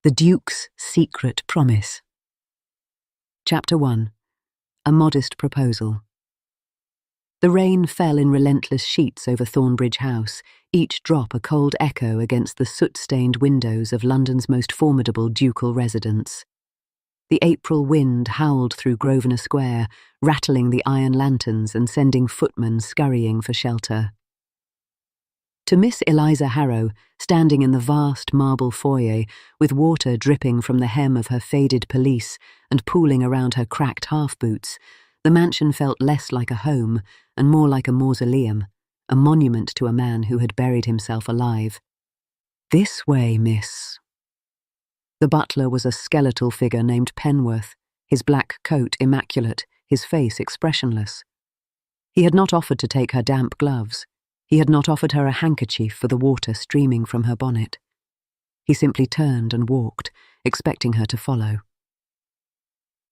The Duke's Secret Promise. Chapter 1. A Modest Proposal. The rain fell in relentless sheets over Thornbridge House, each drop a cold echo against the soot-stained windows of London's most formidable ducal residence. The April wind howled through Grosvenor Square, rattling the iron lanterns and sending footmen scurrying for shelter. To Miss Eliza Harrow, standing in the vast marble foyer, with water dripping from the hem of her faded pelisse and pooling around her cracked half-boots, the mansion felt less like a home and more like a mausoleum, a monument to a man who had buried himself alive. "This way, miss." The butler was a skeletal figure named Penworth, his black coat immaculate, his face expressionless. He had not offered to take her damp gloves. He had not offered her a handkerchief for the water streaming from her bonnet. He simply turned and walked, expecting her to follow.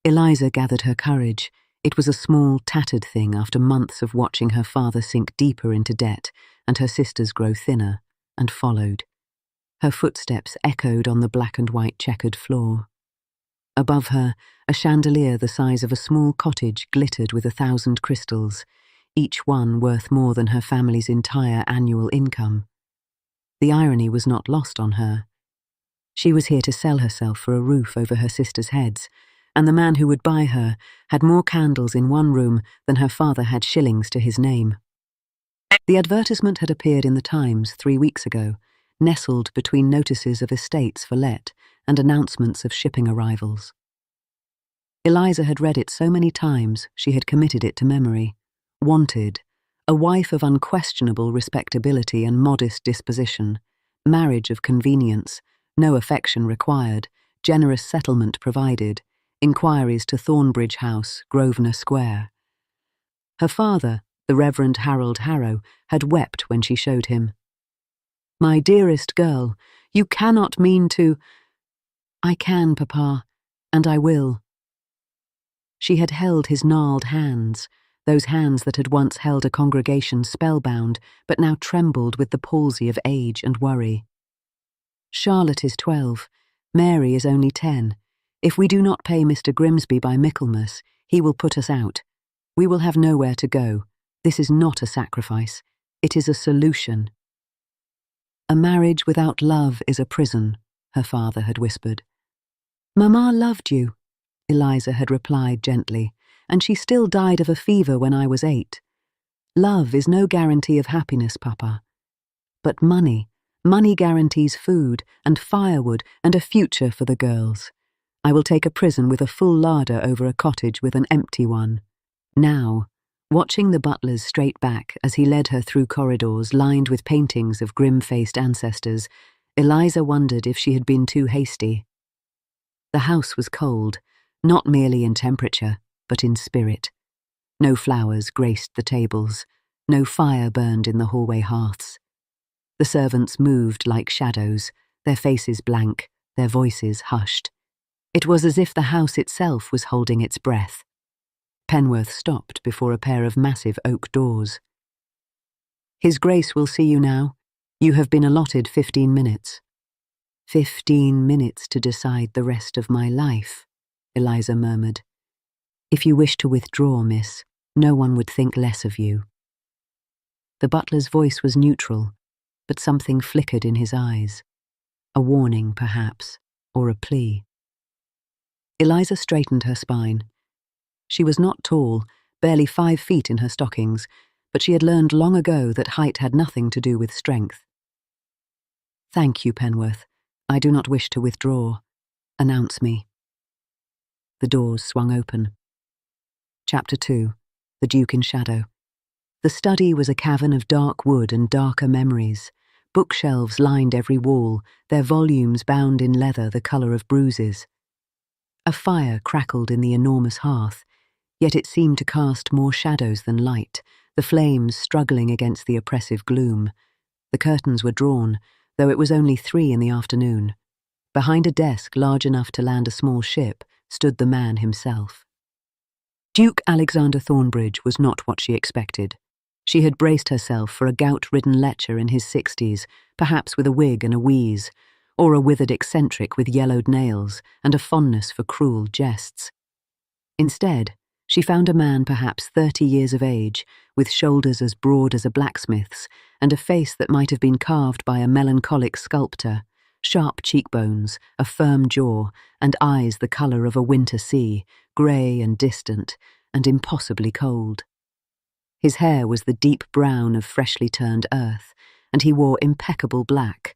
Eliza gathered her courage. It was a small, tattered thing after months of watching her father sink deeper into debt and her sisters grow thinner, and followed. Her footsteps echoed on the black and white checkered floor. Above her, a chandelier the size of a small cottage glittered with 1,000 crystals, each one worth more than her family's entire annual income. The irony was not lost on her. She was here to sell herself for a roof over her sisters' heads, and the man who would buy her had more candles in one room than her father had shillings to his name. The advertisement had appeared in the Times 3 weeks ago, nestled between notices of estates for let and announcements of shipping arrivals. Eliza had read it so many times she had committed it to memory. Wanted, a wife of unquestionable respectability and modest disposition, marriage of convenience, no affection required, generous settlement provided, inquiries to Thornbridge House, Grosvenor Square. Her father, the Reverend Harold Harrow, had wept when she showed him. "My dearest girl, you cannot mean to—" "I can, Papa, and I will." She had held his gnarled hands, those hands that had once held a congregation spellbound, but now trembled with the palsy of age and worry. "Charlotte is 12. Mary is only 10. If we do not pay Mr. Grimsby by Michaelmas, he will put us out. We will have nowhere to go. This is not a sacrifice. It is a solution." "A marriage without love is a prison," her father had whispered. "Mamma loved you," Eliza had replied gently, "and she still died of a fever when I was 8. Love is no guarantee of happiness, Papa. But money guarantees food and firewood and a future for the girls. I will take a prison with a full larder over a cottage with an empty one." Now, watching the butler's straight back as he led her through corridors lined with paintings of grim-faced ancestors, Eliza wondered if she had been too hasty. The house was cold, not merely in temperature, but in spirit. No flowers graced the tables, no fire burned in the hallway hearths. The servants moved like shadows, their faces blank, their voices hushed. It was as if the house itself was holding its breath. Penworth stopped before a pair of massive oak doors. "His Grace will see you now. You have been allotted 15 minutes. 15 minutes to decide the rest of my life," Eliza murmured. "If you wish to withdraw, miss, no one would think less of you." The butler's voice was neutral, but something flickered in his eyes. A warning, perhaps, or a plea. Eliza straightened her spine. She was not tall, barely 5 feet in her stockings, but she had learned long ago that height had nothing to do with strength. "Thank you, Penworth. I do not wish to withdraw. Announce me." The doors swung open. Chapter 2. The Duke in Shadow. The study was a cavern of dark wood and darker memories. Bookshelves lined every wall, their volumes bound in leather the colour of bruises. A fire crackled in the enormous hearth, yet it seemed to cast more shadows than light, the flames struggling against the oppressive gloom. The curtains were drawn, though it was only 3 in the afternoon. Behind a desk large enough to land a small ship stood the man himself. Duke Alexander Thornbridge was not what she expected. She had braced herself for a gout-ridden lecher in his 60s, perhaps with a wig and a wheeze, or a withered eccentric with yellowed nails and a fondness for cruel jests. Instead, she found a man perhaps 30 years of age, with shoulders as broad as a blacksmith's and a face that might have been carved by a melancholic sculptor, sharp cheekbones, a firm jaw, and eyes the colour of a winter sea, grey and distant, and impossibly cold. His hair was the deep brown of freshly turned earth, and he wore impeccable black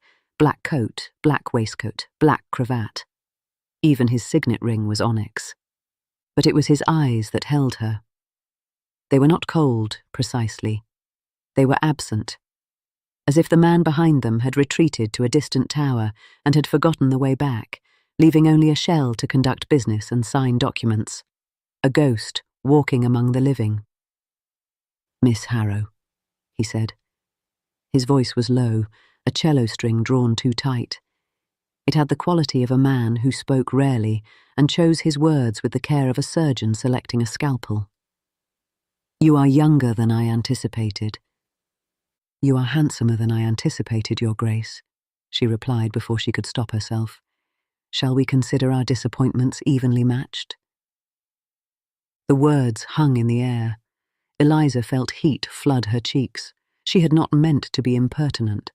coat, black waistcoat, black cravat. Even his signet ring was onyx. But it was his eyes that held her. They were not cold, precisely. They were absent, as if the man behind them had retreated to a distant tower and had forgotten the way back, leaving only a shell to conduct business and sign documents. A ghost walking among the living. "Miss Harrow," he said. His voice was low, a cello string drawn too tight. It had the quality of a man who spoke rarely and chose his words with the care of a surgeon selecting a scalpel. "You are younger than I anticipated." "You are handsomer than I anticipated, Your Grace," she replied before she could stop herself. "Shall we consider our disappointments evenly matched?" The words hung in the air. Eliza felt heat flood her cheeks. She had not meant to be impertinent.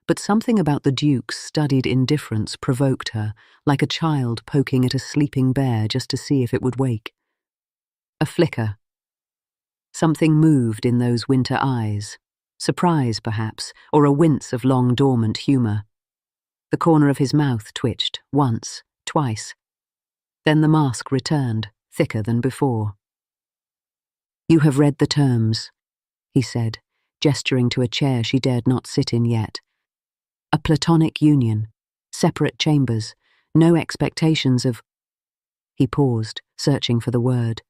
But something about the Duke's studied indifference provoked her, like a child poking at a sleeping bear just to see if it would wake. A flicker. Something moved in those winter eyes. Surprise, perhaps, or a wince of long-dormant humour. The corner of his mouth twitched, once, twice. Then the mask returned, thicker than before. "You have read the terms," he said, gesturing to a chair she dared not sit in yet. "A platonic union, separate chambers, no expectations of—" He paused, searching for the word.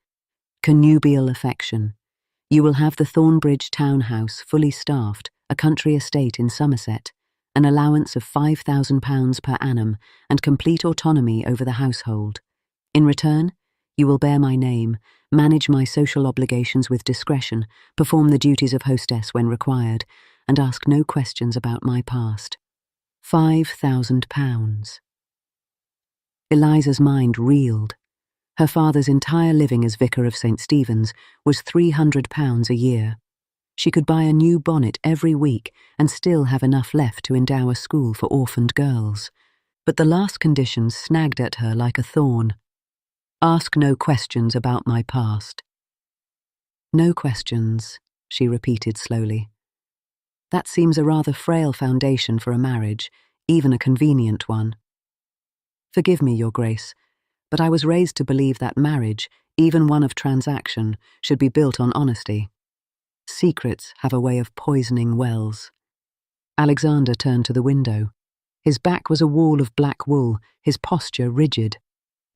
"Connubial affection. You will have the Thornbridge townhouse fully staffed, a country estate in Somerset, an allowance of £5,000 per annum, and complete autonomy over the household. In return, you will bear my name, manage my social obligations with discretion, perform the duties of hostess when required, and ask no questions about my past. £5,000. Eliza's mind reeled. Her father's entire living as vicar of St. Stephen's was £300 a year. She could buy a new bonnet every week and still have enough left to endow a school for orphaned girls. But the last condition snagged at her like a thorn. "Ask no questions about my past." "No questions," she repeated slowly. "That seems a rather frail foundation for a marriage, even a convenient one. Forgive me, Your Grace, but I was raised to believe that marriage, even one of transaction, should be built on honesty. Secrets have a way of poisoning wells." Alexander turned to the window. His back was a wall of black wool, his posture rigid.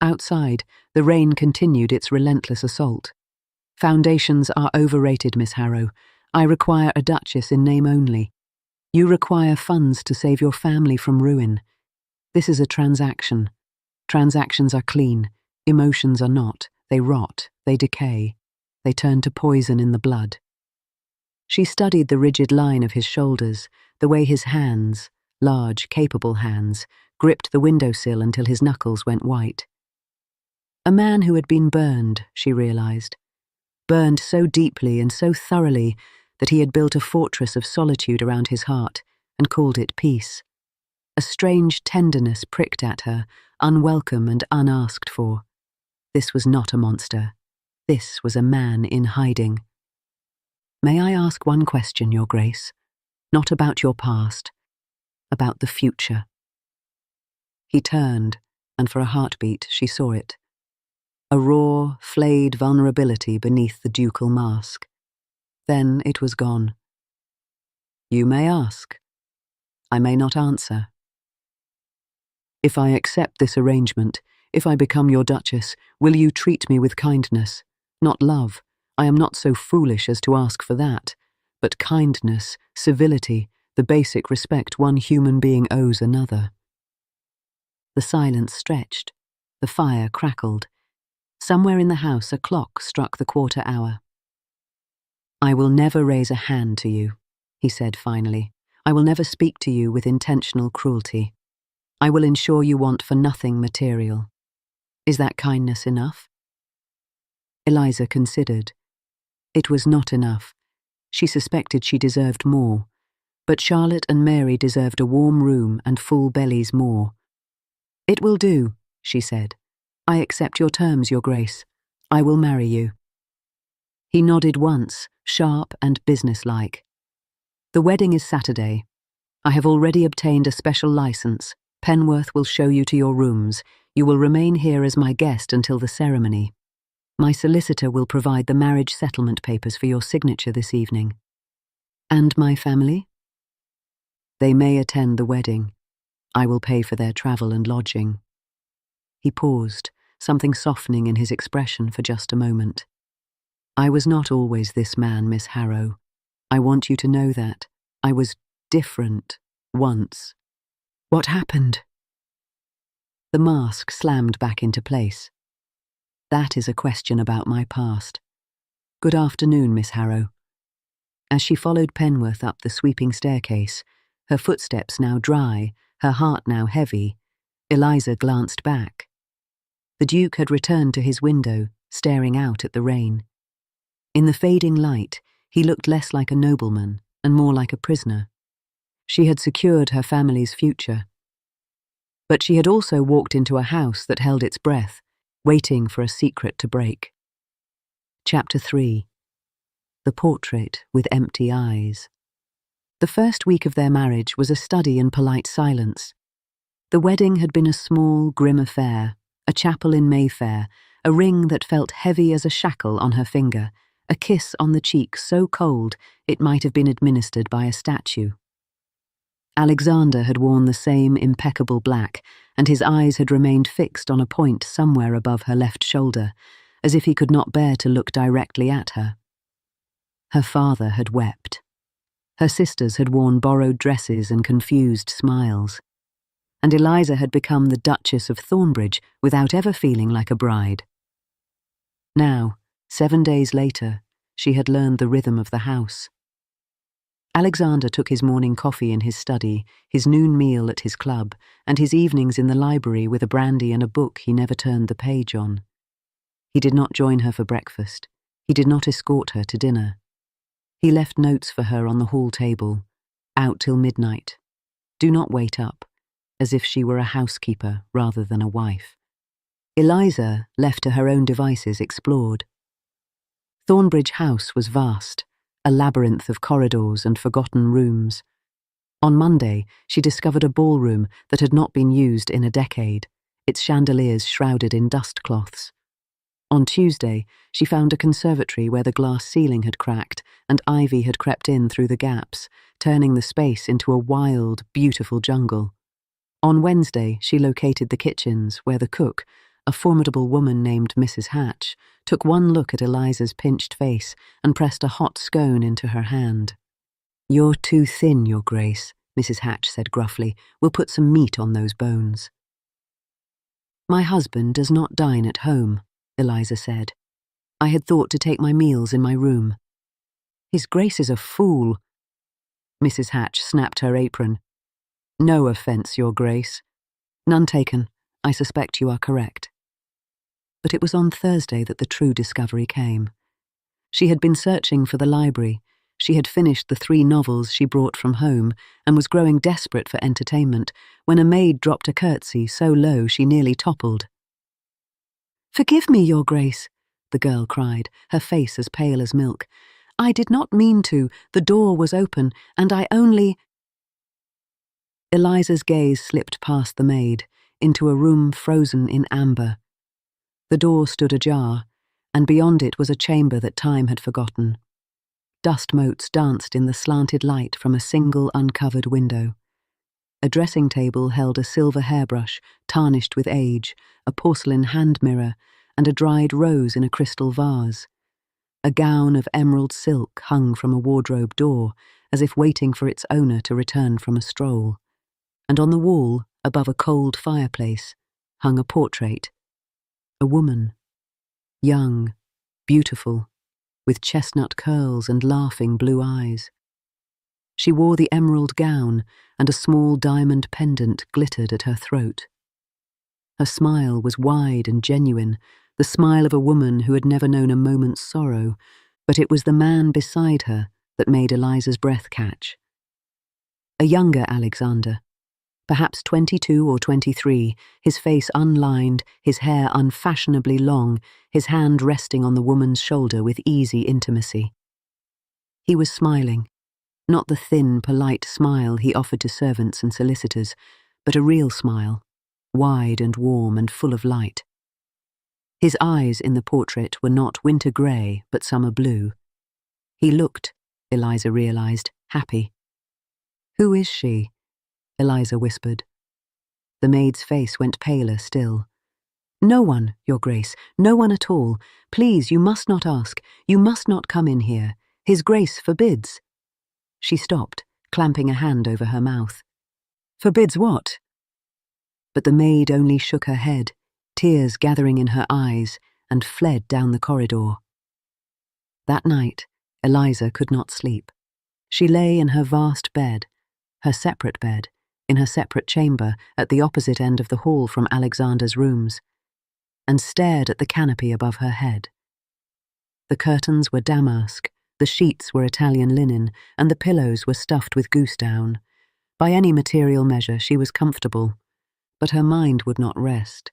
Outside, the rain continued its relentless assault. "Foundations are overrated, Miss Harrow. I require a duchess in name only. You require funds to save your family from ruin. This is a transaction. Transactions are clean. Emotions are not. They rot. They decay. They turn to poison in the blood." She studied the rigid line of his shoulders, the way his hands, large, capable hands, gripped the windowsill until his knuckles went white. A man who had been burned, she realized. Burned so deeply and so thoroughly that he had built a fortress of solitude around his heart and called it peace. A strange tenderness pricked at her, unwelcome and unasked for. This was not a monster. This was a man in hiding. "May I ask one question, Your Grace? Not about your past, about the future." He turned, and for a heartbeat she saw it. A raw, flayed vulnerability beneath the ducal mask. Then it was gone. "You may ask. I may not answer. If I accept this arrangement, if I become your duchess, will you treat me with kindness? Not love. I am not so foolish as to ask for that. But kindness, civility, the basic respect one human being owes another." The silence stretched. The fire crackled. Somewhere in the house a clock struck the quarter hour. "I will never raise a hand to you," he said finally. "I will never speak to you with intentional cruelty. I will ensure you want for nothing material. Is that kindness enough?" Eliza considered. It was not enough. She suspected she deserved more, but Charlotte and Mary deserved a warm room and full bellies more. "It will do," she said. "I accept your terms, Your Grace. I will marry you." He nodded once, sharp and businesslike. "The wedding is Saturday. I have already obtained a special license. Penworth will show you to your rooms. You will remain here as my guest until the ceremony. My solicitor will provide the marriage settlement papers for your signature this evening." "And my family?" "They may attend the wedding. I will pay for their travel and lodging." He paused, something softening in his expression for just a moment. "I was not always this man, Miss Harrow. I want you to know that. I was different once." "What happened?" The mask slammed back into place. "That is a question about my past. Good afternoon, Miss Harrow." As she followed Penworth up the sweeping staircase, her footsteps now dry, her heart now heavy, Eliza glanced back. The Duke had returned to his window, staring out at the rain. In the fading light, he looked less like a nobleman and more like a prisoner. She had secured her family's future. But she had also walked into a house that held its breath, waiting for a secret to break. Chapter 3. The Portrait with Empty Eyes. The first week of their marriage was a study in polite silence. The wedding had been a small, grim affair, a chapel in Mayfair, a ring that felt heavy as a shackle on her finger, a kiss on the cheek so cold it might have been administered by a statue. Alexander had worn the same impeccable black, and his eyes had remained fixed on a point somewhere above her left shoulder, as if he could not bear to look directly at her. Her father had wept. Her sisters had worn borrowed dresses and confused smiles. And Eliza had become the Duchess of Thornbridge without ever feeling like a bride. Now, 7 days later, she had learned the rhythm of the house. Alexander took his morning coffee in his study, his noon meal at his club, and his evenings in the library with a brandy and a book he never turned the page on. He did not join her for breakfast. He did not escort her to dinner. He left notes for her on the hall table. Out till midnight. Do not wait up, as if she were a housekeeper rather than a wife. Eliza, left to her own devices, explored. Thornbridge House was vast, a labyrinth of corridors and forgotten rooms. On Monday, she discovered a ballroom that had not been used in a decade, its chandeliers shrouded in dust cloths. On Tuesday, she found a conservatory where the glass ceiling had cracked and ivy had crept in through the gaps, turning the space into a wild, beautiful jungle. On Wednesday, she located the kitchens where the cook, a formidable woman named Mrs. Hatch, took one look at Eliza's pinched face and pressed a hot scone into her hand. "You're too thin, Your Grace," Mrs. Hatch said gruffly. "We'll put some meat on those bones." "My husband does not dine at home," Eliza said. "I had thought to take my meals in my room." "His Grace is a fool." Mrs. Hatch snapped her apron. "No offence, Your Grace." "None taken. I suspect you are correct." But it was on Thursday that the true discovery came. She had been searching for the library. She had finished the 3 novels she brought from home and was growing desperate for entertainment when a maid dropped a curtsy so low she nearly toppled. "Forgive me, Your Grace," the girl cried, her face as pale as milk. "I did not mean to. The door was open, and I only—" Eliza's gaze slipped past the maid, into a room frozen in amber. The door stood ajar, and beyond it was a chamber that time had forgotten. Dust motes danced in the slanted light from a single uncovered window. A dressing table held a silver hairbrush, tarnished with age, a porcelain hand mirror, and a dried rose in a crystal vase. A gown of emerald silk hung from a wardrobe door, as if waiting for its owner to return from a stroll. And on the wall, above a cold fireplace, hung a portrait. A woman. Young, beautiful, with chestnut curls and laughing blue eyes. She wore the emerald gown, and a small diamond pendant glittered at her throat. Her smile was wide and genuine, the smile of a woman who had never known a moment's sorrow, but it was the man beside her that made Eliza's breath catch. A younger Alexander, perhaps 22 or 23, his face unlined, his hair unfashionably long, his hand resting on the woman's shoulder with easy intimacy. He was smiling, not the thin, polite smile he offered to servants and solicitors, but a real smile, wide and warm and full of light. His eyes in the portrait were not winter grey, but summer blue. He looked, Eliza realized, happy. "Who is she?" Eliza whispered. The maid's face went paler still. "No one, Your Grace, no one at all. Please, you must not ask. You must not come in here. His Grace forbids." She stopped, clamping a hand over her mouth. "Forbids what?" But the maid only shook her head, tears gathering in her eyes, and fled down the corridor. That night, Eliza could not sleep. She lay in her vast bed, her separate bed, in her separate chamber at the opposite end of the hall from Alexander's rooms, and stared at the canopy above her head. The curtains were damask, the sheets were Italian linen, and the pillows were stuffed with goose down. By any material measure she was comfortable, but her mind would not rest.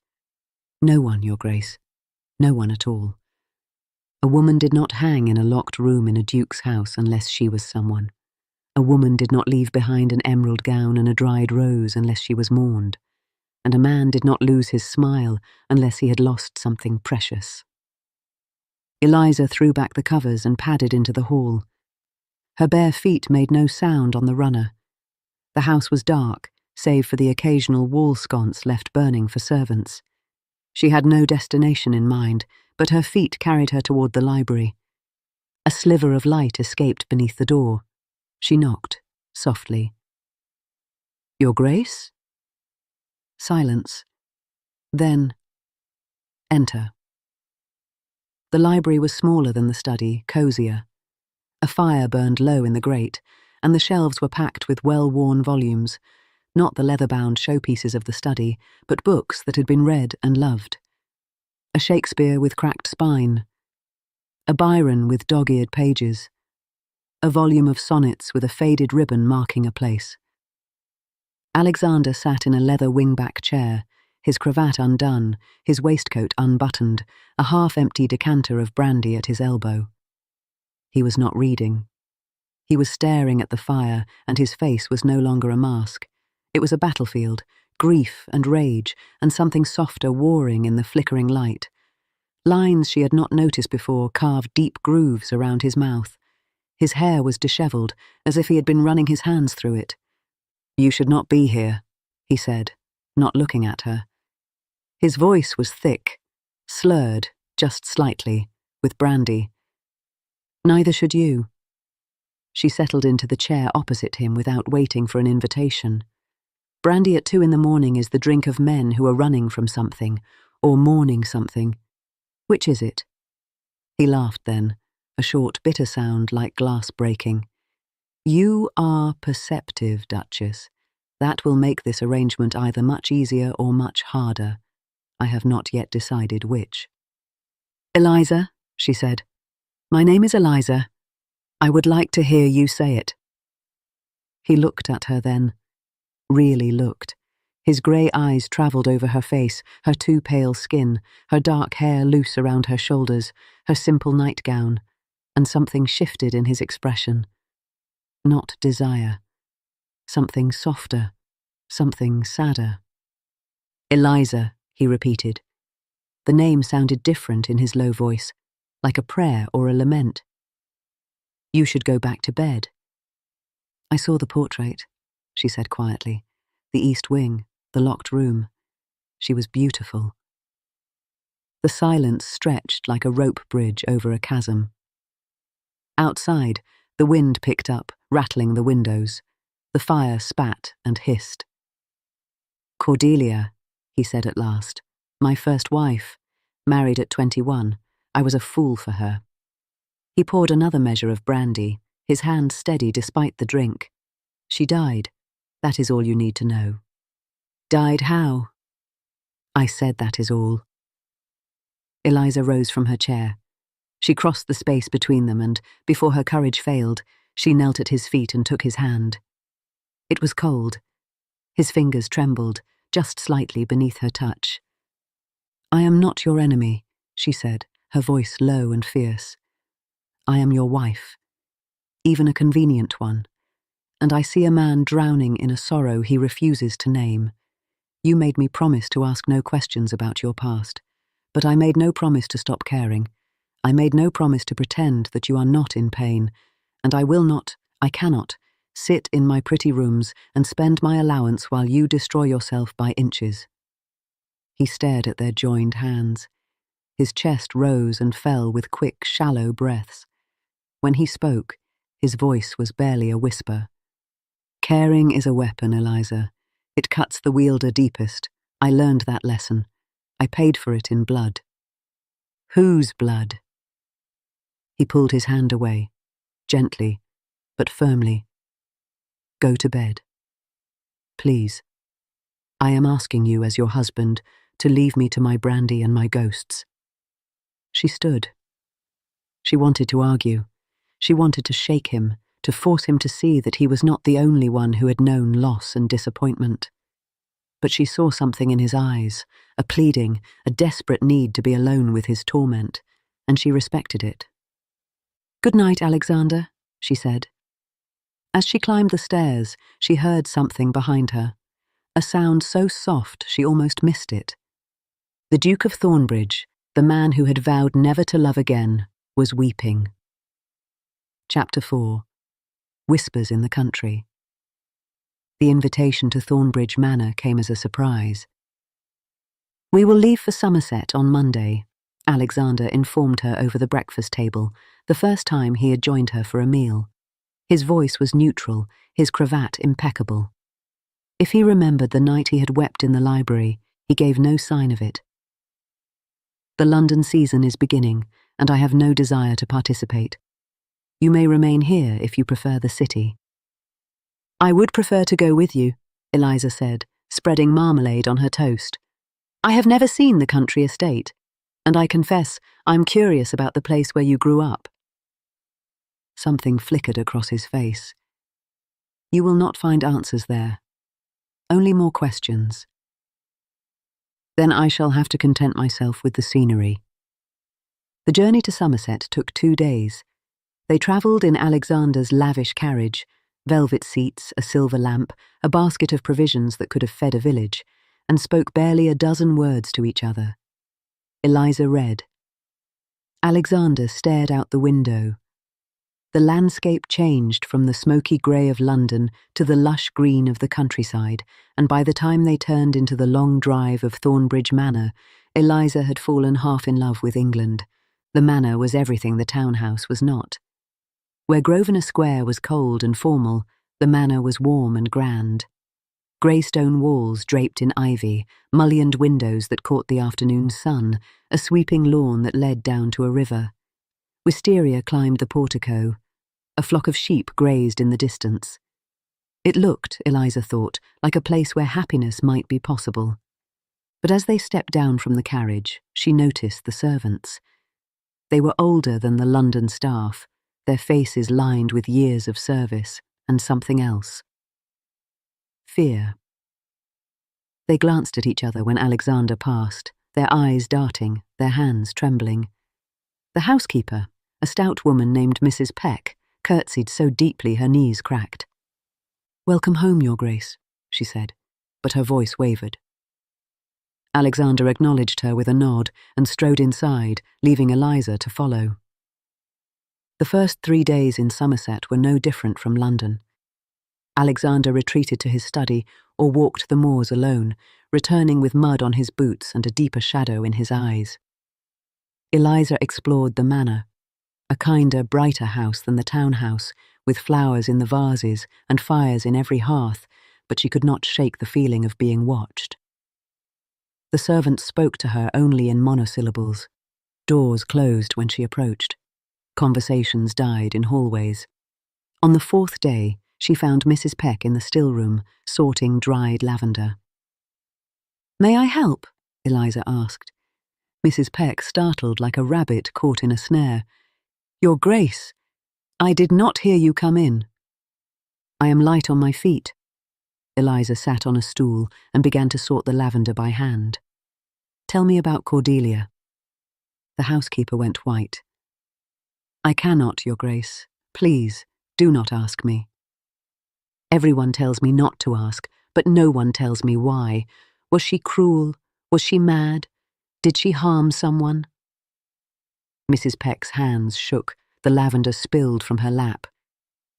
No one, Your Grace, no one at all. A woman did not hang in a locked room in a duke's house unless she was someone. A woman did not leave behind an emerald gown and a dried rose unless she was mourned, and a man did not lose his smile unless he had lost something precious. Eliza threw back the covers and padded into the hall. Her bare feet made no sound on the runner. The house was dark, save for the occasional wall sconce left burning for servants. She had no destination in mind, but her feet carried her toward the library. A sliver of light escaped beneath the door. She knocked, softly. "Your Grace?" Silence. Then, "Enter." The library was smaller than the study, cosier. A fire burned low in the grate, and the shelves were packed with well-worn volumes, not the leather-bound showpieces of the study, but books that had been read and loved. A Shakespeare with cracked spine, a Byron with dog-eared pages, a volume of sonnets with a faded ribbon marking a place. Alexander sat in a leather wing-back chair, his cravat undone, his waistcoat unbuttoned, a half-empty decanter of brandy at his elbow. He was not reading. He was staring at the fire, and his face was no longer a mask. It was a battlefield, grief and rage, and something softer warring in the flickering light. Lines she had not noticed before carved deep grooves around his mouth. His hair was dishevelled, as if he had been running his hands through it. "You should not be here," he said, not looking at her. His voice was thick, slurred, just slightly, with brandy. "Neither should you." She settled into the chair opposite him without waiting for an invitation. Brandy at 2 a.m. is the drink of men who are running from something, or mourning something. Which is it? He laughed then, a short, bitter sound like glass breaking. "You are perceptive, Duchess. That will make this arrangement either much easier or much harder. I have not yet decided which." "Eliza," she said. "My name is Eliza. I would like to hear you say it." He looked at her then. Really looked. His grey eyes travelled over her face, her too pale skin, her dark hair loose around her shoulders, her simple nightgown, and something shifted in his expression. Not desire. Something softer, something sadder. "Eliza," he repeated. The name sounded different in his low voice, like a prayer or a lament. "You should go back to bed." "I saw the portrait," she said quietly. "The east wing, the locked room. She was beautiful." The silence stretched like a rope bridge over a chasm. Outside, the wind picked up, rattling the windows. The fire spat and hissed. "Cordelia," he said at last. "My first wife. Married at 21. I was a fool for her." He poured another measure of brandy, his hand steady despite the drink. She died. That is all you need to know. Died how? I said that is all. Eliza rose from her chair. She crossed the space between them and, before her courage failed, she knelt at his feet and took his hand. It was cold. His fingers trembled, just slightly beneath her touch. I am not your enemy, she said, her voice low and fierce. I am your wife, even a convenient one, and I see a man drowning in a sorrow he refuses to name. You made me promise to ask no questions about your past, but I made no promise to stop caring. I made no promise to pretend that you are not in pain, and I cannot, sit in my pretty rooms and spend my allowance while you destroy yourself by inches. He stared at their joined hands. His chest rose and fell with quick, shallow breaths. When he spoke, his voice was barely a whisper. Caring is a weapon, Eliza. It cuts the wielder deepest. I learned that lesson. I paid for it in blood. Whose blood? He pulled his hand away, gently, but firmly. Go to bed. Please. I am asking you as your husband to leave me to my brandy and my ghosts. She stood. She wanted to argue. She wanted to shake him, to force him to see that he was not the only one who had known loss and disappointment. But she saw something in his eyes, a pleading, a desperate need to be alone with his torment, and she respected it. Good night, Alexander, she said. As she climbed the stairs, she heard something behind her, a sound so soft she almost missed it. The Duke of Thornbridge, the man who had vowed never to love again, was weeping. Chapter 4. Whispers in the Country. The invitation to Thornbridge Manor came as a surprise. We will leave for Somerset on Monday, Alexander informed her over the breakfast table, the first time he had joined her for a meal. His voice was neutral, his cravat impeccable. If he remembered the night he had wept in the library, he gave no sign of it. The London season is beginning, and I have no desire to participate. You may remain here if you prefer the city. I would prefer to go with you, Eliza said, spreading marmalade on her toast. I have never seen the country estate, and I confess I'm curious about the place where you grew up. Something flickered across his face. You will not find answers there. Only more questions. Then I shall have to content myself with the scenery. The journey to Somerset took 2 days. They travelled in Alexander's lavish carriage, velvet seats, a silver lamp, a basket of provisions that could have fed a village, and spoke barely a dozen words to each other. Eliza read. Alexander stared out the window. The landscape changed from the smoky grey of London to the lush green of the countryside, and by the time they turned into the long drive of Thornbridge Manor, Eliza had fallen half in love with England. The manor was everything the townhouse was not. Where Grosvenor Square was cold and formal, the manor was warm and grand. Grey stone walls draped in ivy, mullioned windows that caught the afternoon sun, a sweeping lawn that led down to a river. Wisteria climbed the portico. A flock of sheep grazed in the distance. It looked, Eliza thought, like a place where happiness might be possible. But as they stepped down from the carriage, she noticed the servants. They were older than the London staff, their faces lined with years of service, and something else. Fear. They glanced at each other when Alexander passed, their eyes darting, their hands trembling. The housekeeper, a stout woman named Mrs. Peck, curtsied so deeply her knees cracked. Welcome home, Your Grace, she said, but her voice wavered. Alexander acknowledged her with a nod and strode inside, leaving Eliza to follow. The first 3 days in Somerset were no different from London. Alexander retreated to his study or walked the moors alone, returning with mud on his boots and a deeper shadow in his eyes. Eliza explored the manor, a kinder, brighter house than the townhouse, with flowers in the vases and fires in every hearth, but she could not shake the feeling of being watched. The servants spoke to her only in monosyllables. Doors closed when she approached. Conversations died in hallways. On the 4th day, she found Mrs. Peck in the still room, sorting dried lavender. "May I help?" Eliza asked. Mrs. Peck startled like a rabbit caught in a snare. "Your Grace, I did not hear you come in." "I am light on my feet." Eliza sat on a stool and began to sort the lavender by hand. "Tell me about Cordelia." The housekeeper went white. "I cannot, Your Grace. Please, do not ask me." "Everyone tells me not to ask, but no one tells me why. Was she cruel? Was she mad? Did she harm someone?" Mrs. Peck's hands shook, the lavender spilled from her lap.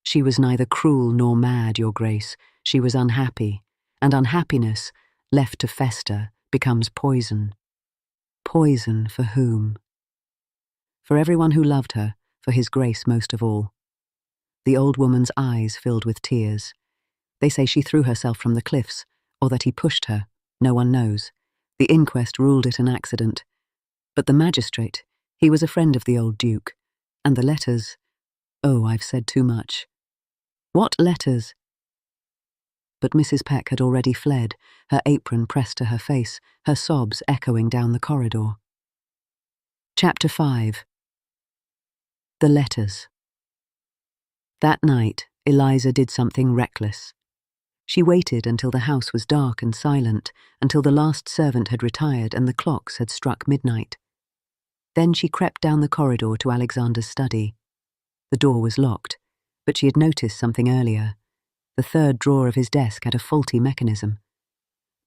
"She was neither cruel nor mad, Your Grace. She was unhappy, and unhappiness, left to fester, becomes poison." "Poison for whom?" "For everyone who loved her, for His Grace most of all." The old woman's eyes filled with tears. "They say she threw herself from the cliffs, or that he pushed her. No one knows. The inquest ruled it an accident. But the magistrate, he was a friend of the old Duke. And the letters— oh, I've said too much." "What letters?" But Mrs. Peck had already fled, her apron pressed to her face, her sobs echoing down the corridor. Chapter 5. The Letters. That night, Eliza did something reckless. She waited until the house was dark and silent, until the last servant had retired and the clocks had struck midnight. Then she crept down the corridor to Alexander's study. The door was locked, but she had noticed something earlier. The third drawer of his desk had a faulty mechanism.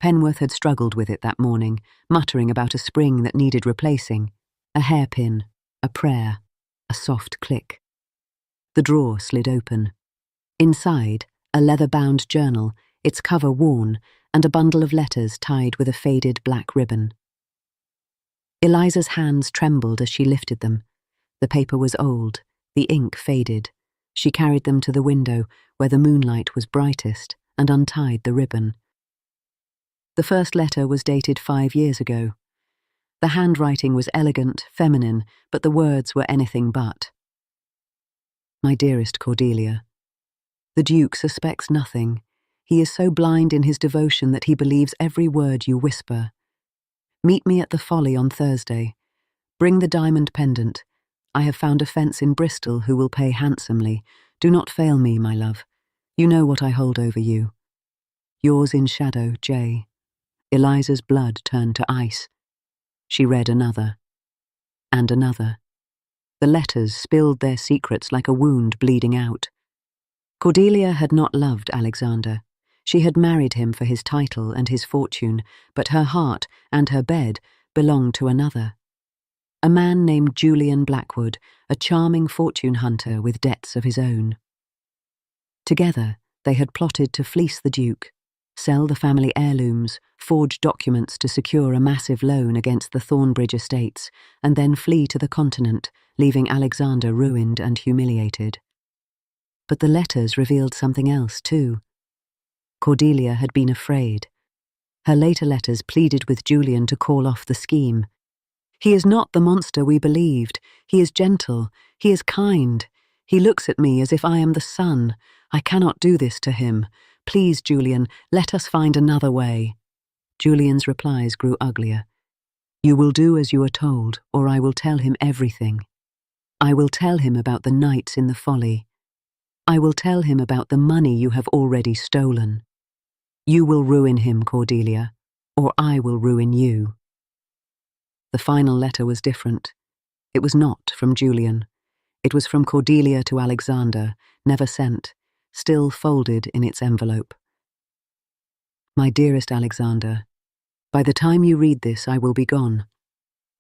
Penworth had struggled with it that morning, muttering about a spring that needed replacing. A hairpin, a prayer, a soft click. The drawer slid open. Inside, a leather-bound journal, its cover worn, and a bundle of letters tied with a faded black ribbon. Eliza's hands trembled as she lifted them. The paper was old, the ink faded. She carried them to the window, where the moonlight was brightest, and untied the ribbon. The first letter was dated 5 years ago. The handwriting was elegant, feminine, but the words were anything but. "My dearest Cordelia, the Duke suspects nothing. He is so blind in his devotion that he believes every word you whisper. Meet me at the Folly on Thursday. Bring the diamond pendant. I have found a fence in Bristol who will pay handsomely. Do not fail me, my love. You know what I hold over you. Yours in shadow, J." Eliza's blood turned to ice. She read another. And another. The letters spilled their secrets like a wound bleeding out. Cordelia had not loved Alexander. She had married him for his title and his fortune, but her heart and her bed belonged to another. A man named Julian Blackwood, a charming fortune hunter with debts of his own. Together, they had plotted to fleece the Duke, sell the family heirlooms, forge documents to secure a massive loan against the Thornbridge estates, and then flee to the continent, leaving Alexander ruined and humiliated. But the letters revealed something else, too. Cordelia had been afraid. Her later letters pleaded with Julian to call off the scheme. "He is not the monster we believed. He is gentle. He is kind. He looks at me as if I am the sun. I cannot do this to him. Please, Julian, let us find another way." Julian's replies grew uglier. "You will do as you are told, or I will tell him everything. I will tell him about the nights in the Folly. I will tell him about the money you have already stolen. You will ruin him, Cordelia, or I will ruin you." The final letter was different. It was not from Julian. It was from Cordelia to Alexander, never sent, still folded in its envelope. "My dearest Alexander, by the time you read this, I will be gone.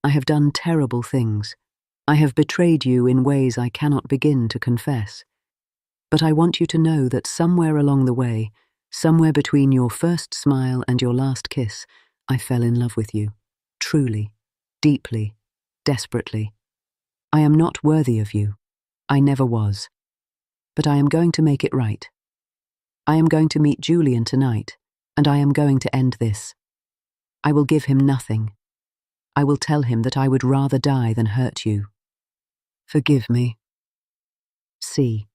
I have done terrible things. I have betrayed you in ways I cannot begin to confess. But I want you to know that somewhere along the way, somewhere between your first smile and your last kiss, I fell in love with you. Truly, deeply, desperately. I am not worthy of you. I never was. But I am going to make it right. I am going to meet Julian tonight, and I am going to end this. I will give him nothing. I will tell him that I would rather die than hurt you. Forgive me. C.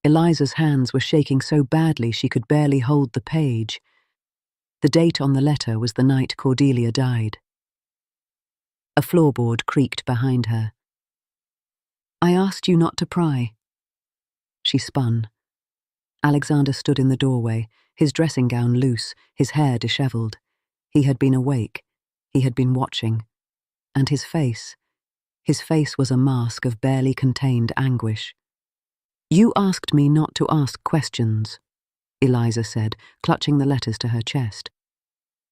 Eliza's hands were shaking so badly she could barely hold the page. The date on the letter was the night Cordelia died. A floorboard creaked behind her. "I asked you not to pry." She spun. Alexander stood in the doorway, his dressing gown loose, his hair dishevelled. He had been awake. He had been watching. And his face was a mask of barely contained anguish. "You asked me not to ask questions," Eliza said, clutching the letters to her chest.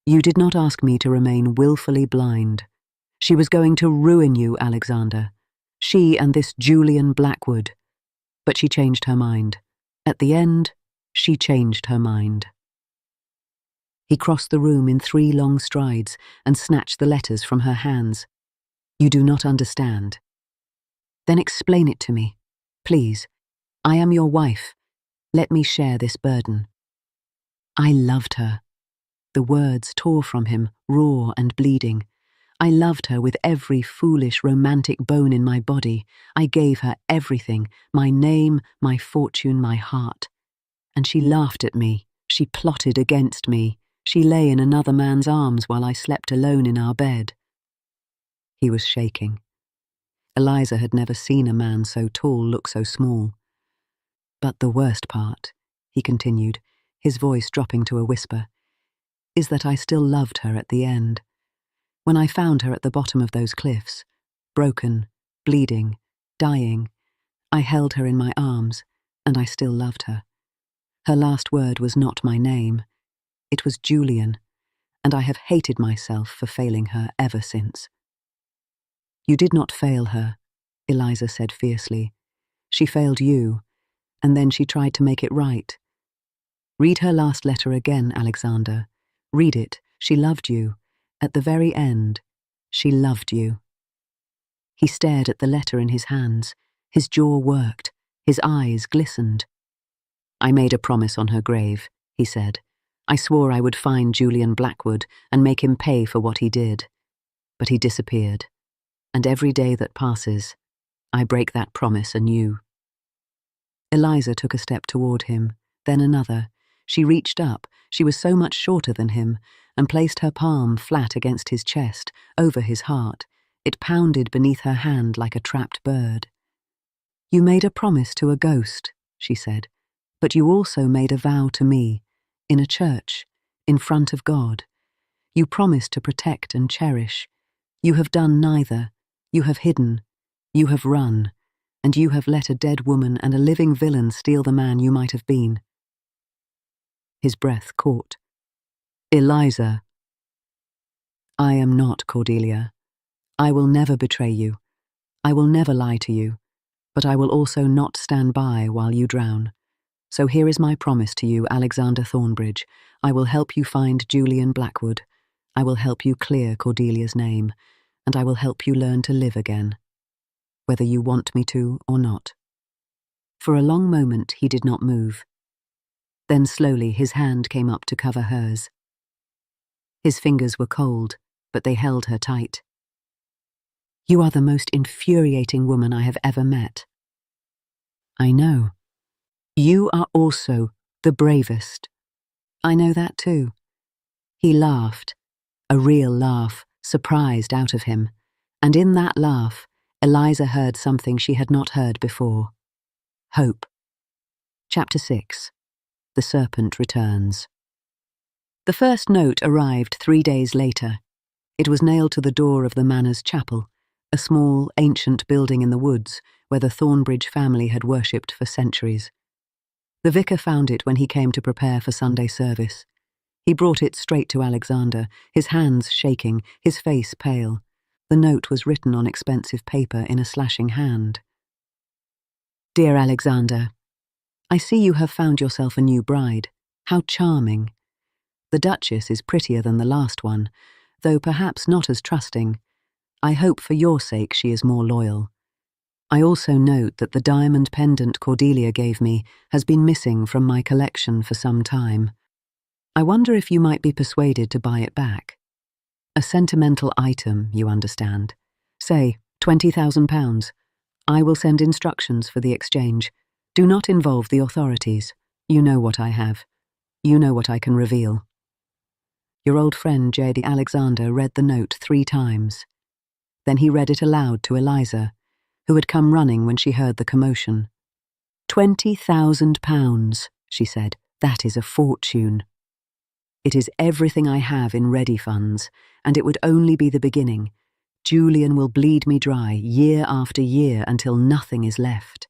"You did not ask me to remain willfully blind. She was going to ruin you, Alexander. She and this Julian Blackwood. But she changed her mind. At the end, she changed her mind." He crossed the room in 3 long strides and snatched the letters from her hands. "You do not understand." "Then explain it to me. Please. I am your wife. Let me share this burden." "I loved her." The words tore from him, raw and bleeding. "I loved her with every foolish, romantic bone in my body. I gave her everything, my name, my fortune, my heart. And she laughed at me. She plotted against me. She lay in another man's arms while I slept alone in our bed." He was shaking. Eliza had never seen a man so tall look so small. "But the worst part," he continued, his voice dropping to a whisper, "is that I still loved her at the end. When I found her at the bottom of those cliffs, broken, bleeding, dying, I held her in my arms, and I still loved her. Her last word was not my name. It was Julian, and I have hated myself for failing her ever since." "You did not fail her," Eliza said fiercely. "She failed you, and then she tried to make it right. Read her last letter again, Alexander. Read it. She loved you. At the very end, she loved you." He stared at the letter in his hands. His jaw worked. His eyes glistened. "I made a promise on her grave," he said. "I swore I would find Julian Blackwood and make him pay for what he did. But he disappeared. And every day that passes, I break that promise anew." Eliza took a step toward him, then another. She reached up, she was so much shorter than him, and placed her palm flat against his chest, over his heart. It pounded beneath her hand like a trapped bird. "You made a promise to a ghost," she said, "but you also made a vow to me, in a church, in front of God. You promised to protect and cherish. You have done neither. You have hidden. You have run. And you have let a dead woman and a living villain steal the man you might have been." His breath caught. "Eliza." "I am not Cordelia. I will never betray you. I will never lie to you. But I will also not stand by while you drown. So here is my promise to you, Alexander Thornbridge. I will help you find Julian Blackwood. I will help you clear Cordelia's name. And I will help you learn to live again, whether you want me to or not." For a long moment he did not move. Then slowly his hand came up to cover hers. His fingers were cold, but they held her tight. "You are the most infuriating woman I have ever met." "I know. You are also the bravest." "I know that too." He laughed, a real laugh, surprised out of him, and in that laugh, Eliza heard something she had not heard before. Hope. Chapter 6. The Serpent Returns. The first note arrived 3 days later. It was nailed to the door of the Manor's chapel, a small, ancient building in the woods where the Thornbridge family had worshipped for centuries. The vicar found it when he came to prepare for Sunday service. He brought it straight to Alexander, his hands shaking, his face pale. The note was written on expensive paper in a slashing hand. "Dear Alexander, I see you have found yourself a new bride. How charming. The Duchess is prettier than the last one, though perhaps not as trusting. I hope for your sake she is more loyal. I also note that the diamond pendant Cordelia gave me has been missing from my collection for some time. I wonder if you might be persuaded to buy it back. A sentimental item, you understand. Say, £20,000. I will send instructions for the exchange. Do not involve the authorities. You know what I have. You know what I can reveal. Your old friend J.D. Alexander read the note 3 times. Then he read it aloud to Eliza, who had come running when she heard the commotion. £20,000, she said. That is a fortune. It is everything I have in ready funds, and it would only be the beginning. Julian will bleed me dry year after year until nothing is left.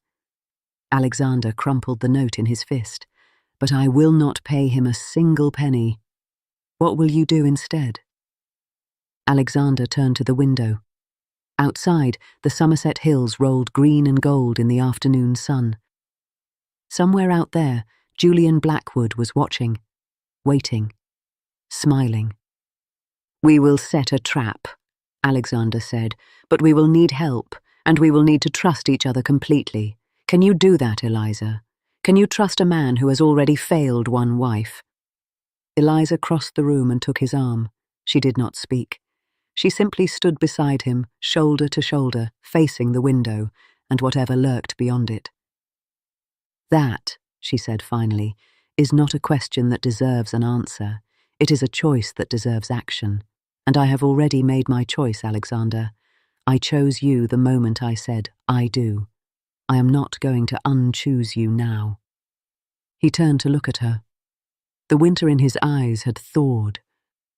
Alexander crumpled the note in his fist. But I will not pay him a single penny. What will you do instead? Alexander turned to the window. Outside, the Somerset Hills rolled green and gold in the afternoon sun. Somewhere out there, Julian Blackwood was watching, waiting, smiling. We will set a trap, Alexander said, but we will need help, and we will need to trust each other completely. Can you do that, Eliza? Can you trust a man who has already failed one wife? Eliza crossed the room and took his arm. She did not speak. She simply stood beside him, shoulder to shoulder, facing the window, and whatever lurked beyond it. That, she said finally, is not a question that deserves an answer. It is a choice that deserves action. And I have already made my choice, Alexander. I chose you the moment I said, I do. I am not going to unchoose you now. He turned to look at her. The winter in his eyes had thawed.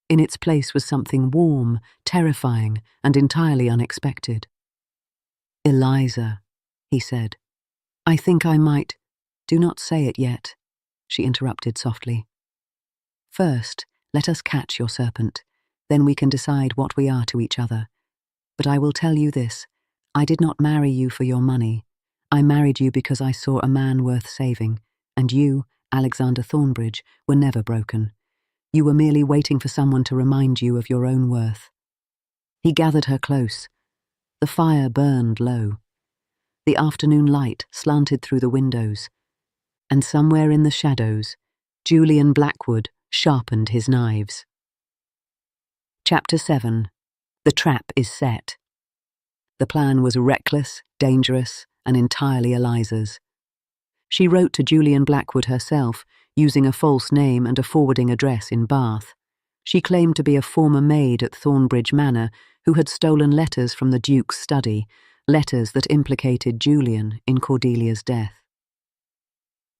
In its place was something warm, terrifying, and entirely unexpected. Eliza, he said, I think I might— Do not say it yet, she interrupted softly. First, let us catch your serpent. Then we can decide what we are to each other. But I will tell you this, I did not marry you for your money. I married you because I saw a man worth saving, and you, Alexander Thornbridge, were never broken. You were merely waiting for someone to remind you of your own worth. He gathered her close. The fire burned low. The afternoon light slanted through the windows, and somewhere in the shadows, Julian Blackwood sharpened his knives. Chapter 7. The trap is set. The plan was reckless, dangerous, and entirely Eliza's. She wrote to Julian Blackwood herself, using a false name and a forwarding address in Bath. She claimed to be a former maid at Thornbridge Manor who had stolen letters from the Duke's study, letters that implicated Julian in Cordelia's death.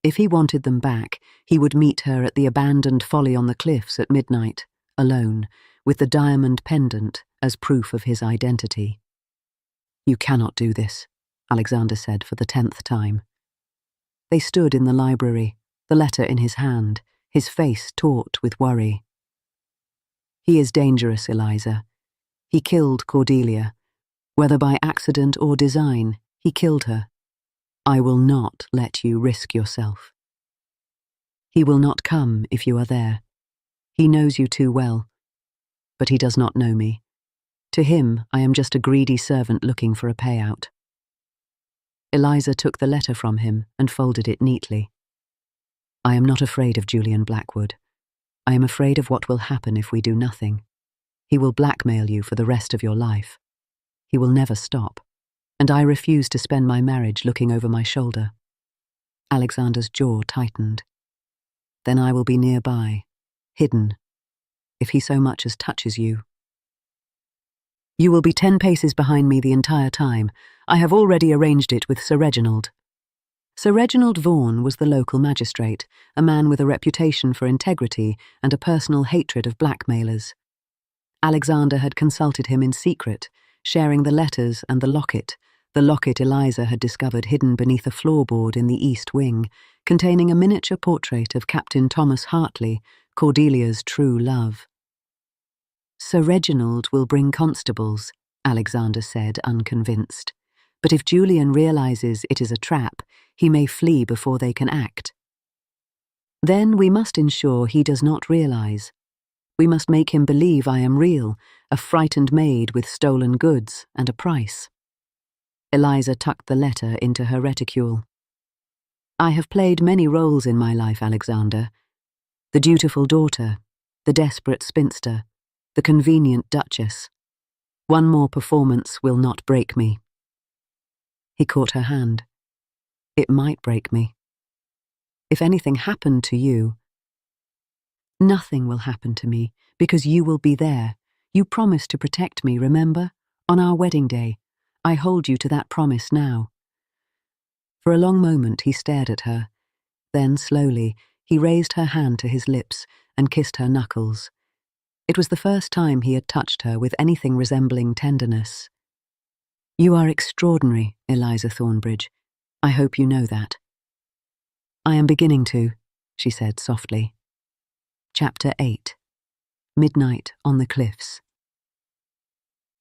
If he wanted them back, he would meet her at the abandoned Folly on the Cliffs at midnight, alone, with the diamond pendant as proof of his identity. You cannot do this, Alexander said for the 10th time. They stood in the library, the letter in his hand, his face taut with worry. He is dangerous, Eliza. He killed Cordelia. Whether by accident or design, he killed her. I will not let you risk yourself. He will not come if you are there. He knows you too well. But he does not know me. To him, I am just a greedy servant looking for a payout. Eliza took the letter from him and folded it neatly. I am not afraid of Julian Blackwood. I am afraid of what will happen if we do nothing. He will blackmail you for the rest of your life. He will never stop. And I refuse to spend my marriage looking over my shoulder. Alexander's jaw tightened. Then I will be nearby, hidden, if he so much as touches you. You will be 10 paces behind me the entire time. I have already arranged it with Sir Reginald. Sir Reginald Vaughan was the local magistrate, a man with a reputation for integrity and a personal hatred of blackmailers. Alexander had consulted him in secret, sharing the letters and the locket Eliza had discovered hidden beneath a floorboard in the east wing, containing a miniature portrait of Captain Thomas Hartley, Cordelia's true love. Sir Reginald will bring constables, Alexander said, unconvinced. But if Julian realizes it is a trap, he may flee before they can act. Then we must ensure he does not realize. We must make him believe I am real, a frightened maid with stolen goods and a price. Eliza tucked the letter into her reticule. I have played many roles in my life, Alexander. The dutiful daughter, the desperate spinster, the convenient duchess. One more performance will not break me. He caught her hand. It might break me. If anything happened to you, nothing will happen to me, because you will be there. You promised to protect me, remember? On our wedding day. I hold you to that promise now. For a long moment he stared at her. Then, slowly, he raised her hand to his lips and kissed her knuckles. It was the first time he had touched her with anything resembling tenderness. You are extraordinary, Eliza Thornbridge. I hope you know that. I am beginning to, she said softly. Chapter 8. Midnight on the Cliffs.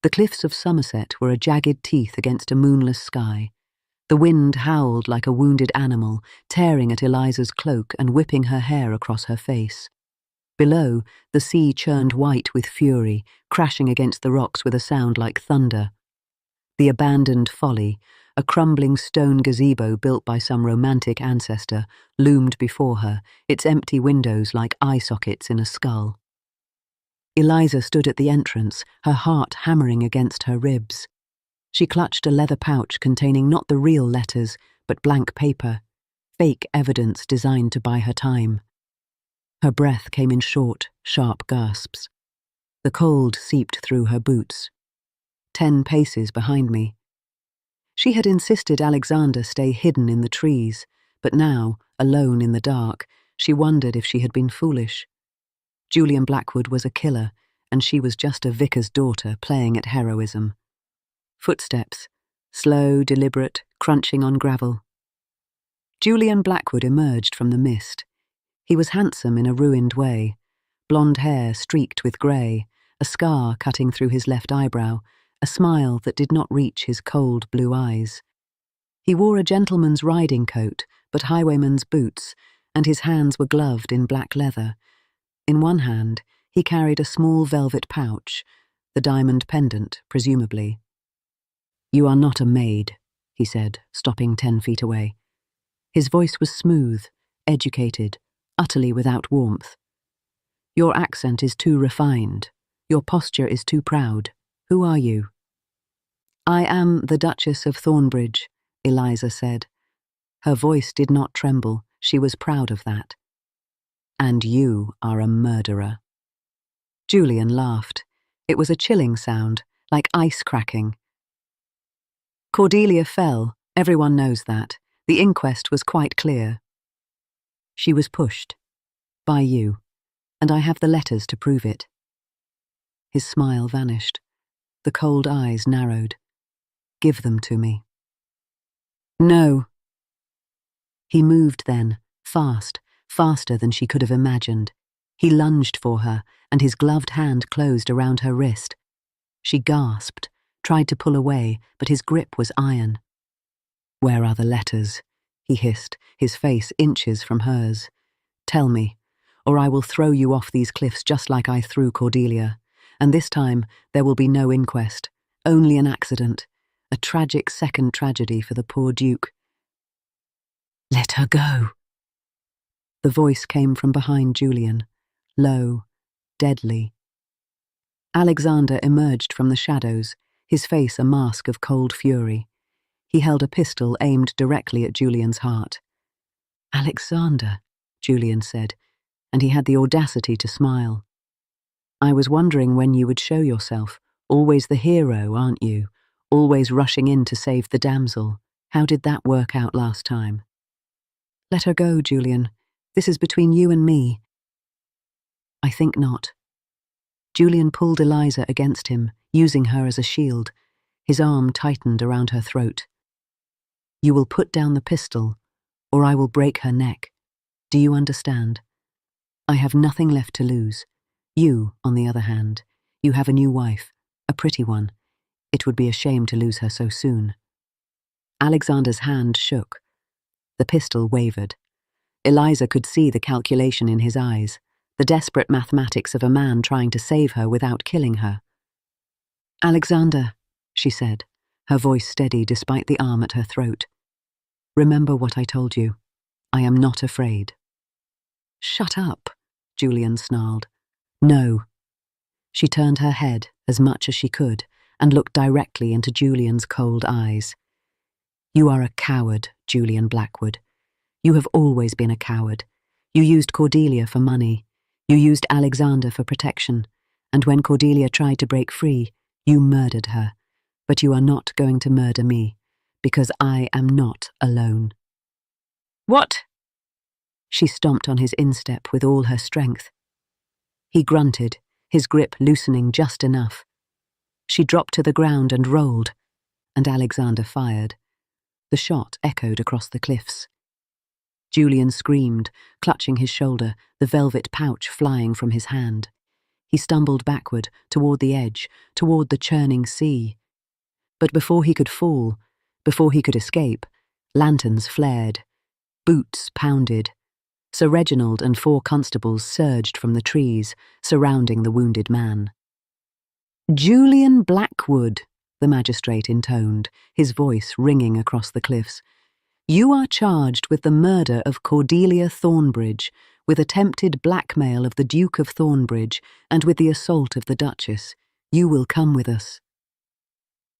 The cliffs of Somerset were a jagged teeth against a moonless sky. The wind howled like a wounded animal, tearing at Eliza's cloak and whipping her hair across her face. Below, the sea churned white with fury, crashing against the rocks with a sound like thunder. The abandoned folly, a crumbling stone gazebo built by some romantic ancestor, loomed before her, its empty windows like eye sockets in a skull. Eliza stood at the entrance, her heart hammering against her ribs. She clutched a leather pouch containing not the real letters, but blank paper, fake evidence designed to buy her time. Her breath came in short, sharp gasps. The cold seeped through her boots. 10 paces behind me. She had insisted Alexander stay hidden in the trees, but now, alone in the dark, she wondered if she had been foolish. Julian Blackwood was a killer, and she was just a vicar's daughter playing at heroism. Footsteps, slow, deliberate, crunching on gravel. Julian Blackwood emerged from the mist. He was handsome in a ruined way, blonde hair streaked with grey, a scar cutting through his left eyebrow, a smile that did not reach his cold blue eyes. He wore a gentleman's riding coat, but highwayman's boots, and his hands were gloved in black leather. In one hand, he carried a small velvet pouch, the diamond pendant, presumably. "You are not a maid," he said, stopping 10 feet away. His voice was smooth, educated, utterly without warmth. "Your accent is too refined. Your posture is too proud. Who are you?" "I am the Duchess of Thornbridge," Eliza said. Her voice did not tremble. She was proud of that. "And you are a murderer." Julian laughed. It was a chilling sound, like ice cracking. "Cordelia fell. Everyone knows that. The inquest was quite clear. She was pushed. By you. And I have the letters to prove it." His smile vanished. The cold eyes narrowed. "Give them to me." "No." He moved then, fast, faster than she could have imagined. He lunged for her, and his gloved hand closed around her wrist. She gasped, tried to pull away, but his grip was iron. "Where are the letters?" he hissed, his face inches from hers. "Tell me, or I will throw you off these cliffs just like I threw Cordelia. And this time there will be no inquest, only an accident, a tragic second tragedy for the poor Duke." "Let her go." The voice came from behind Julian, low, deadly. Alexander emerged from the shadows, his face a mask of cold fury. He held a pistol aimed directly at Julian's heart. "Alexander," Julian said, and he had the audacity to smile. "I was wondering when you would show yourself. Always the hero, aren't you? Always rushing in to save the damsel. How did that work out last time?" "Let her go, Julian. This is between you and me." "I think not." Julian pulled Eliza against him, using her as a shield. His arm tightened around her throat. "You will put down the pistol, or I will break her neck. Do you understand? I have nothing left to lose. You, on the other hand, you have a new wife, a pretty one. It would be a shame to lose her so soon." Alexander's hand shook. The pistol wavered. Eliza could see the calculation in his eyes, the desperate mathematics of a man trying to save her without killing her. "Alexander," she said, her voice steady despite the arm at her throat. "Remember what I told you. I am not afraid." "Shut up," Julian snarled. "No." She turned her head as much as she could and looked directly into Julian's cold eyes. You are a coward, Julian Blackwood. You have always been a coward. You used Cordelia for money. You used Alexander for protection. And when Cordelia tried to break free, you murdered her. But you are not going to murder me, because I am not alone. What? She stomped on his instep with all her strength. He grunted, his grip loosening just enough. She dropped to the ground and rolled, and Alexander fired. The shot echoed across the cliffs. Julian screamed, clutching his shoulder, the velvet pouch flying from his hand. He stumbled backward, toward the edge, toward the churning sea. But before he could fall, before he could escape, lanterns flared. Boots pounded. Sir Reginald and 4 constables surged from the trees, surrounding the wounded man. "Julian Blackwood," the magistrate intoned, his voice ringing across the cliffs. "You are charged with the murder of Cordelia Thornbridge, with attempted blackmail of the Duke of Thornbridge, and with the assault of the Duchess. You will come with us."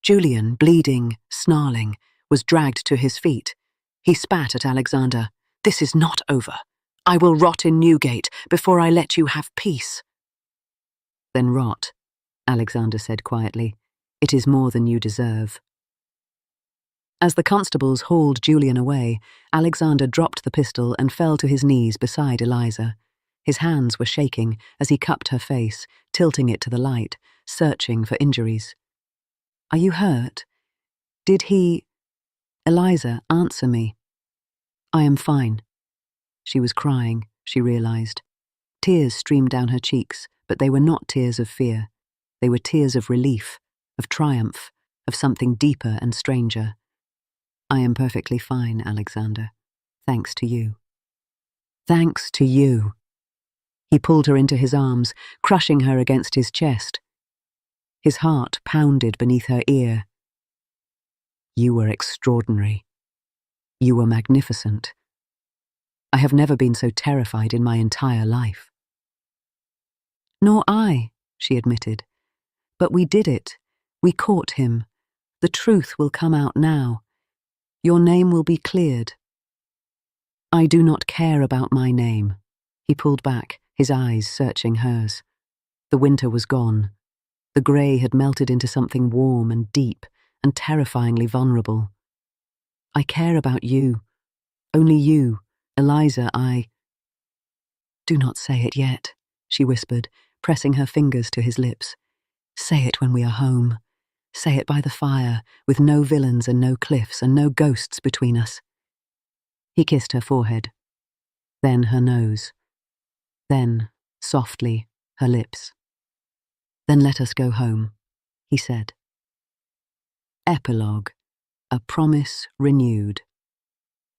Julian, bleeding, snarling, was dragged to his feet. He spat at Alexander. "This is not over. I will rot in Newgate before I let you have peace." "Then rot," Alexander said quietly. "It is more than you deserve." As the constables hauled Julian away, Alexander dropped the pistol and fell to his knees beside Eliza. His hands were shaking as he cupped her face, tilting it to the light, searching for injuries. "Are you hurt? Did he—" "Eliza, answer me." "I am fine." She was crying, she realized. Tears streamed down her cheeks, but they were not tears of fear. They were tears of relief, of triumph, of something deeper and stranger. "I am perfectly fine, Alexander. Thanks to you." "Thanks to you." He pulled her into his arms, crushing her against his chest. His heart pounded beneath her ear. "You were extraordinary. You were magnificent. I have never been so terrified in my entire life." "Nor I," she admitted. "But we did it. We caught him. The truth will come out now. Your name will be cleared." "I do not care about my name." He pulled back, his eyes searching hers. The winter was gone. The grey had melted into something warm and deep and terrifyingly vulnerable. "I care about you. Only you, Eliza. "Do not say it yet," she whispered, pressing her fingers to his lips. "Say it when we are home. Say it by the fire, with no villains and no cliffs and no ghosts between us." He kissed her forehead, then her nose, then, softly, her lips. "Then let us go home," he said. Epilogue. A promise renewed.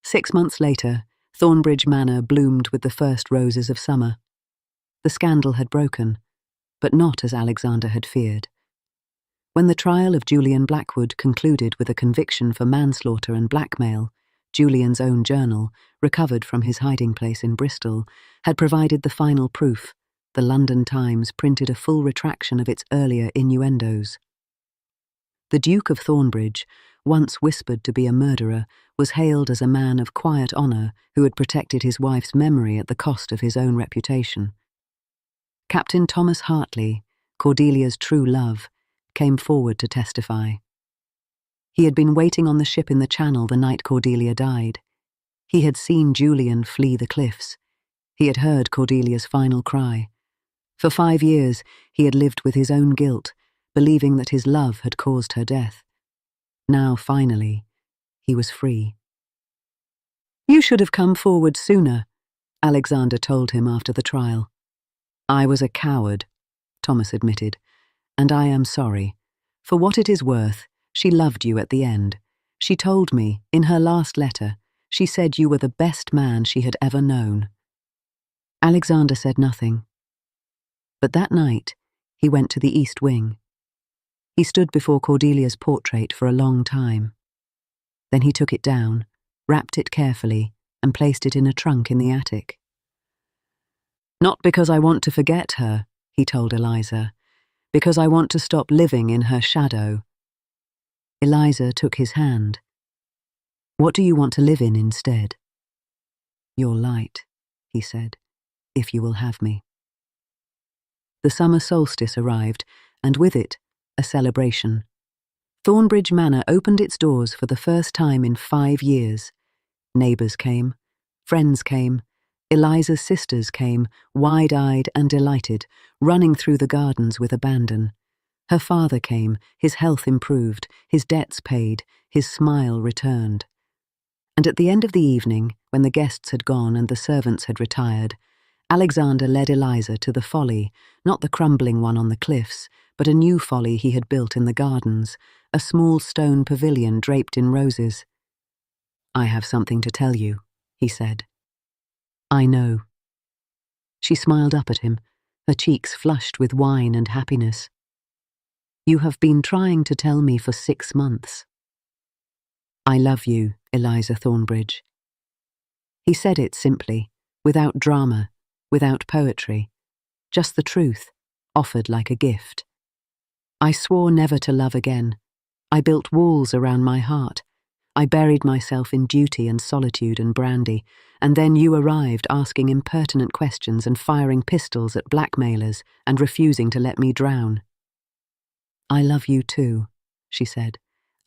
6 months later, Thornbridge Manor bloomed with the first roses of summer. The scandal had broken, but not as Alexander had feared. When the trial of Julian Blackwood concluded with a conviction for manslaughter and blackmail, Julian's own journal, recovered from his hiding place in Bristol, had provided the final proof. The London Times printed a full retraction of its earlier innuendos. The Duke of Thornbridge, once whispered to be a murderer, was hailed as a man of quiet honour who had protected his wife's memory at the cost of his own reputation. Captain Thomas Hartley, Cordelia's true love, came forward to testify. He had been waiting on the ship in the Channel the night Cordelia died. He had seen Julian flee the cliffs. He had heard Cordelia's final cry. For 5 years, he had lived with his own guilt, believing that his love had caused her death. Now, finally, he was free. "You should have come forward sooner," Alexander told him after the trial. "I was a coward," Thomas admitted, "and I am sorry. For what it is worth, she loved you at the end. She told me, in her last letter, she said you were the best man she had ever known." Alexander said nothing. But that night, he went to the East Wing. He stood before Cordelia's portrait for a long time. Then he took it down, wrapped it carefully, and placed it in a trunk in the attic. "Not because I want to forget her," he told Eliza, "because I want to stop living in her shadow." Eliza took his hand. What do you want to live in instead? Your light, he said, if you will have me. The summer solstice arrived, and with it, a celebration. Thornbridge Manor opened its doors for the first time in 5 years. Neighbours came, friends came, Eliza's sisters came, wide-eyed and delighted, running through the gardens with abandon. Her father came, his health improved, his debts paid, his smile returned. And at the end of the evening, when the guests had gone and the servants had retired, Alexander led Eliza to the folly, not the crumbling one on the cliffs, but a new folly he had built in the gardens, a small stone pavilion draped in roses. "I have something to tell you," he said. "I know." She smiled up at him, her cheeks flushed with wine and happiness. "You have been trying to tell me for 6 months. I love you, Eliza Thornbridge." He said it simply, without drama, without poetry, just the truth, offered like a gift. "I swore never to love again. I built walls around my heart. I buried myself in duty and solitude and brandy, and then you arrived asking impertinent questions and firing pistols at blackmailers and refusing to let me drown." "I love you too," she said.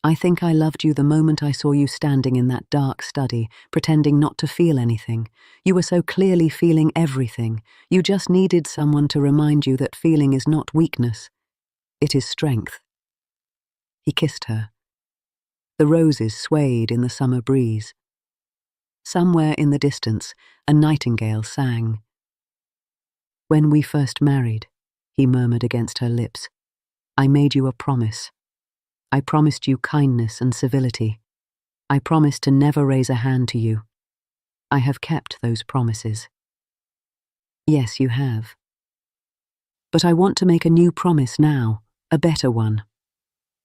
"I think I loved you the moment I saw you standing in that dark study, pretending not to feel anything. You were so clearly feeling everything. You just needed someone to remind you that feeling is not weakness. It is strength." He kissed her. The roses swayed in the summer breeze. Somewhere in the distance, a nightingale sang. "When we first married," he murmured against her lips, "I made you a promise. I promised you kindness and civility. I promised to never raise a hand to you. I have kept those promises." "Yes, you have. But I want to make a new promise now, a better one."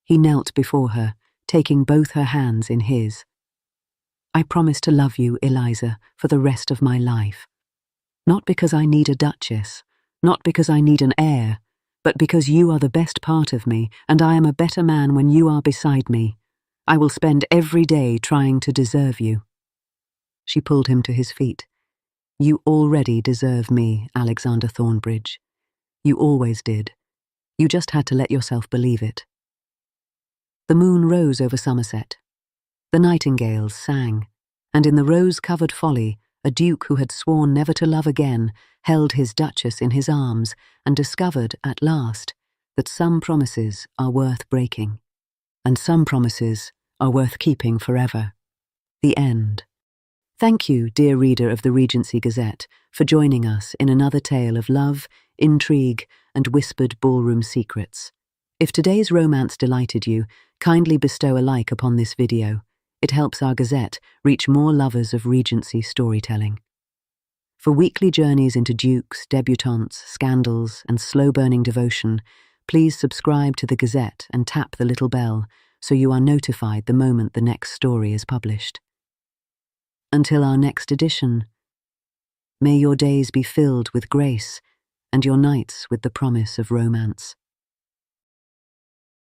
He knelt before her, taking both her hands in his. "I promise to love you, Eliza, for the rest of my life. Not because I need a duchess, not because I need an heir, but because you are the best part of me, and I am a better man when you are beside me. I will spend every day trying to deserve you." She pulled him to his feet. "You already deserve me, Alexander Thornbridge. You always did. You just had to let yourself believe it." The moon rose over Somerset. The nightingales sang, and in the rose-covered folly, a duke who had sworn never to love again held his duchess in his arms and discovered, at last, that some promises are worth breaking, and some promises are worth keeping forever. The end. Thank you, dear reader of the Regency Gazette, for joining us in another tale of love, intrigue, and whispered ballroom secrets. If today's romance delighted you, kindly bestow a like upon this video. It helps our Gazette reach more lovers of Regency storytelling. For weekly journeys into dukes, debutantes, scandals, and slow-burning devotion, please subscribe to the Gazette and tap the little bell so you are notified the moment the next story is published. Until our next edition, may your days be filled with grace and your nights with the promise of romance.